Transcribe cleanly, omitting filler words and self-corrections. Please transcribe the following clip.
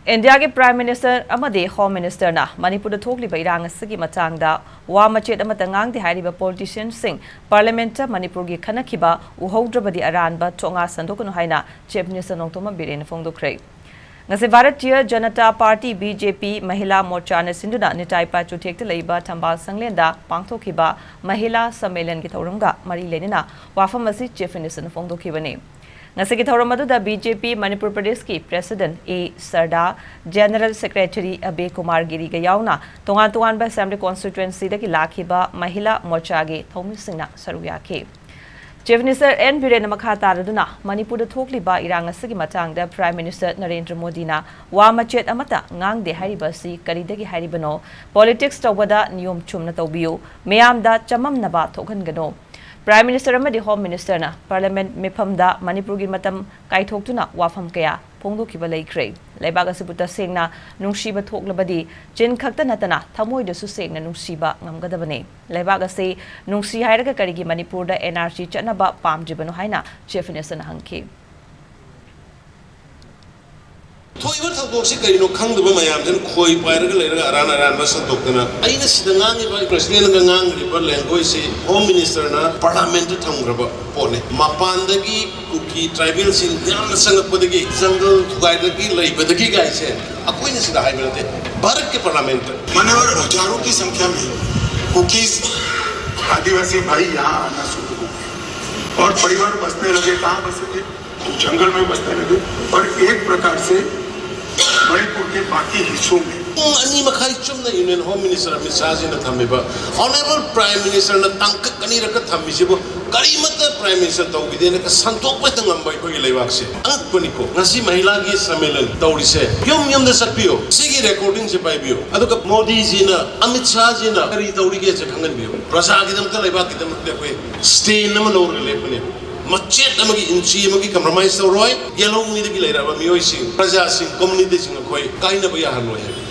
India के Prime Minister amade Home Minister na Manipur da thokliba irang asigi matangda wa machet amatangang di hairiba politicians sing Parliament Manipur gi khanakhiba uhoudrabadi aranba chonga sandokunu haina Chief Minister Nongtoma Biren fongdokkhre ngase Bharatiya Janata Party BJP Mahila Morcha na sinduna nitai pa chuthekta leiba thambal sanglenda pangthokhiba Mahila Sammelan gi thorumga mari lenina wafam asi Chief Minister fongdokhibani Ngasigi thauramadu da BJP Manipur Pradesh ki President A Sarda General Secretary Abe Kumar Giri ga yauna tongan ba Assembly constituency da ki lakhiba Mahila Morcha ge thomi singna saruya ke Chief Minister N Biren makha taraduna Manipur da thokliba irang asigi matang da Prime Minister Narendra Modi na wa machet amata ngang de hairiba si karidagi hairibano politics tawada niyom chumna tawbiyo meeyamna chatnaba thokhan Prime Minister amadi Home Minister na Parliament mifamda Manipur gi matam kaithokuna wafam kaya phongdokhiba leikre leibaga sibuta sengna nungsiba thoklabadi chin khakta natana thamoi da su sengna nungsiba ngamgadabane leibaga se nungsi hairaga karigi Manipur da NRC chatnaba pamjibano haina Chief Minister na hangke Thoiba thakdoksi karino khangdaba mayamjan khoi pairaga leiraga aran ba santokna aina sidangangi ba president nga ngangi ba language se Home Minister na Parliament thamgraba pone mapandagi kuki tribal sin yamna sangapodagi jungle thugaidagi leibadagi gaise akoina sida haibate Bharat ke Parliament मान्यवर हजारों की संख्या में cookies आदिवासी भाई यहाँ आना शुरू हो और परिवार बसने लगे कहाँ बसेंगे जंगल में बसने लगे और एक प्रकार से मणिपुर के बाकी हिस्सों में ani makhai chumna Union Home Minister Amit Shah ji na thamiba Honorable Prime Minister na tangka kani raka thamisibo karimata Prime Minister tawgide na ka santok pa tangam bai ko leibak se ang paniko ngasi mahila gi sammelan tawri se yom da sakpiyo sigi recording se pai biyo aduka Modi ji na Amit Shah ji na kari tawri ge se khangan biyo prasa gi dam ka leibak gi dam le koi stay na lor le pane machet amagi inchi amagi compromise tawroi yelong ni de gi leiraba miyoi sing praja sing community sing koi kaina ba ya hanoi